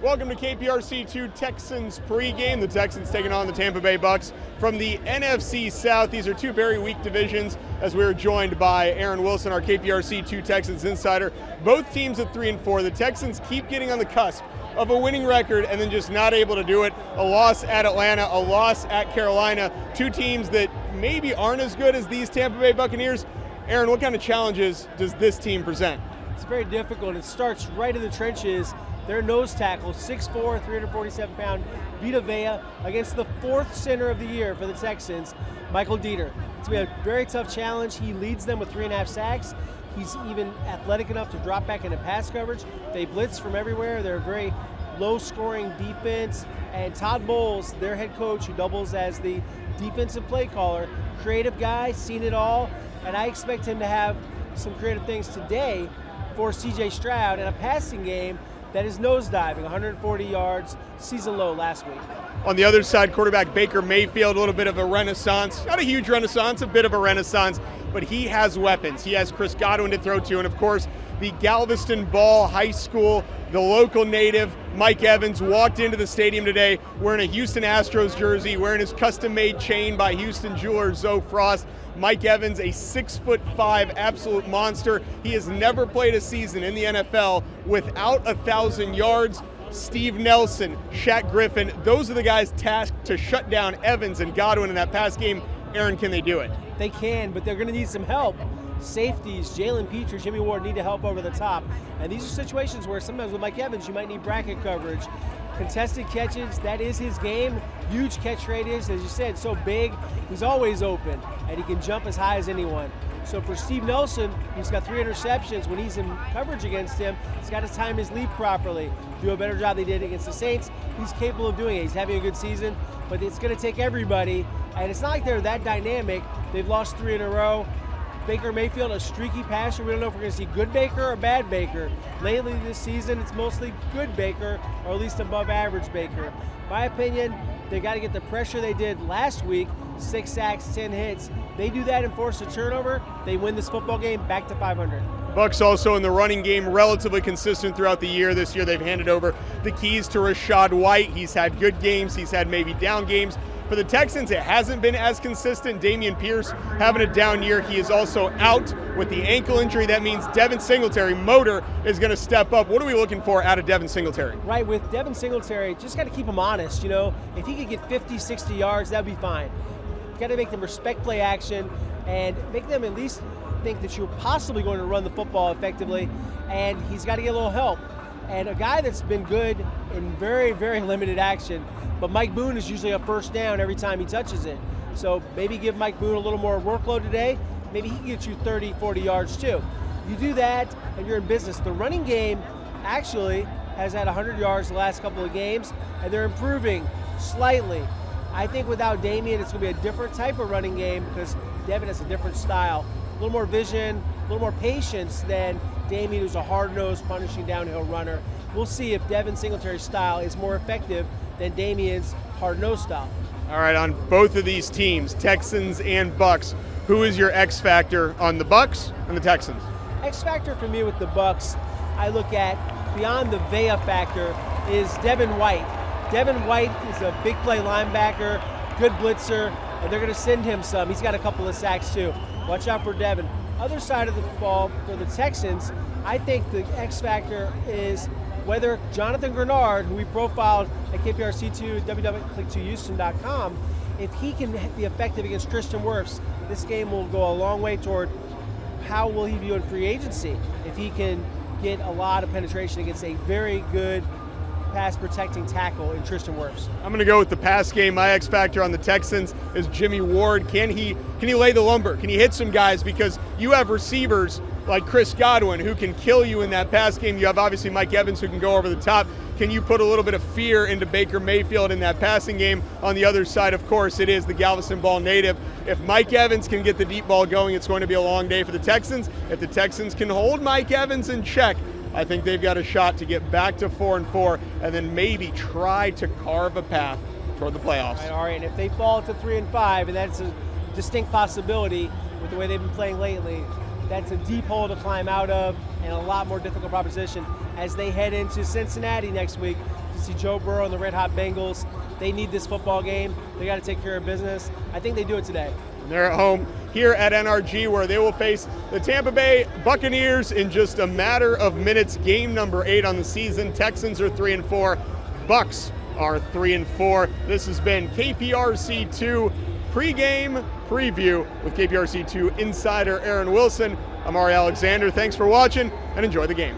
Welcome to KPRC2 Texans pregame. The Texans taking on the Tampa Bay Bucks from the NFC South. These are two very weak divisions as we're joined by Aaron Wilson, our KPRC2 Texans insider. Both teams at 3-4. The Texans keep getting on the cusp of a winning record and then just not able to do it. A loss at Atlanta, a loss at Carolina. Two teams that maybe aren't as good as these Tampa Bay Buccaneers. Aaron, what kind of challenges does this team present? It's very difficult. It starts right in the trenches. Their nose tackle, 6'4", 347-pound Vita Vea against the fourth center of the year for the Texans, Michael Dieter. It's going to be a very tough challenge. He leads them with 3.5 sacks. He's even athletic enough to drop back into pass coverage. They blitz from everywhere. They're a very low-scoring defense. And Todd Bowles, their head coach, who doubles as the defensive play caller, creative guy, seen it all. And I expect him to have some creative things today for C.J. Stroud in a passing game that is nosediving, 140 yards, season low last week. On the other side, quarterback Baker Mayfield, a little bit of a renaissance. Not a huge renaissance, a bit of a renaissance, but he has weapons. He has Chris Godwin to throw to, and of course, the Galveston Ball High School, the local native, Mike Evans, walked into the stadium today wearing a Houston Astros jersey, wearing his custom-made chain by Houston jeweler Zoe Frost. Mike Evans, a 6'5" absolute monster. He has never played a season in the NFL without 1,000 yards. Steve Nelson, Shaq Griffin, those are the guys tasked to shut down Evans and Godwin in that pass game. Aaron, can they do it? They can, but they're going to need some help. Safeties, Jalen Petrie, Jimmy Ward need to help over the top. And these are situations where sometimes with Mike Evans, you might need bracket coverage. Contested catches, that is his game. Huge catch radius, as you said, so big. He's always open, and he can jump as high as anyone. So for Steve Nelson, who's got 3 interceptions, when he's in coverage against him, he's got to time his leap properly, do a better job than he did against the Saints. He's capable of doing it. He's having a good season, but it's going to take everybody, and it's not like they're that dynamic. They've lost 3 in a row. Baker Mayfield, a streaky passer. We don't know if we're going to see good Baker or bad Baker. Lately this season, it's mostly good Baker, or at least above average Baker. My opinion, they got to get the pressure they did last week, 6 sacks, 10 hits. They do that and force a turnover, they win this football game back to 500. Bucks also in the running game, relatively consistent throughout the year. This year they've handed over the keys to Rachaad White. He's had good games, he's had maybe down games. For the Texans, it hasn't been as consistent. Dameon Pierce having a down year. He is also out with the ankle injury. That means Devin Singletary, motor, is going to step up. What are we looking for out of Devin Singletary? Right, with Devin Singletary, just got to keep him honest. You know, if he could get 50, 60 yards, that'd be fine. Got to make them respect play action and make them at least think that you're possibly going to run the football effectively. And he's got to get a little help. And a guy that's been good in very, very limited action, but Mike Boone is usually a first down every time he touches it. So maybe give Mike Boone a little more workload today. Maybe he can get you 30, 40 yards too. You do that and you're in business. The running game actually has had 100 yards the last couple of games, and they're improving slightly. I think without Dameon, it's going to be a different type of running game because Devin has a different style. A little more vision, a little more patience than Dameon, who's a hard-nosed, punishing downhill runner. We'll see if Devin Singletary's style is more effective than Dameon's hard-nosed style. All right, on both of these teams, Texans and Bucks, who is your X factor on the Bucks and the Texans? X factor for me with the Bucks, I look at beyond the Vea factor is Devin White. Devin White is a big play linebacker, good blitzer, and they're going to send him some. He's got a couple of sacks too. Watch out for Devin. Other side of the ball for the Texans, I think the X factor is whether Jonathan Grenard, who we profiled at KPRC2, www.click2houston.com, if he can be effective against Tristan Wirfs, this game will go a long way toward how will he be in free agency if he can get a lot of penetration against a very good pass protecting tackle in Tristan Wirfs. I'm going to go with the pass game. My X factor on the Texans is Jimmy Ward. Can he lay the lumber? Can he hit some guys? Because you have receivers like Chris Godwin who can kill you in that pass game. You have obviously Mike Evans who can go over the top. Can you put a little bit of fear into Baker Mayfield in that passing game? On the other side, of course, it is the Galveston Ball native. If Mike Evans can get the deep ball going, it's going to be a long day for the Texans. If the Texans can hold Mike Evans in check, I think they've got a shot to get back to 4-4 and then maybe try to carve a path toward the playoffs. All right, and if they fall to 3-5, and that's a distinct possibility with the way they've been playing lately, that's a deep hole to climb out of and a lot more difficult proposition as they head into Cincinnati next week to to see Joe Burrow and the Red Hot Bengals. They need this football game. They got to take care of business. I think they do it today. They're at home here at NRG, where they will face the Tampa Bay Buccaneers in just a matter of minutes. Game number 8 on the season. Texans are 3-4. Bucks are 3-4. This has been KPRC2 pregame preview with KPRC2 insider Aaron Wilson. I'm Ari Alexander. Thanks for watching and enjoy the game.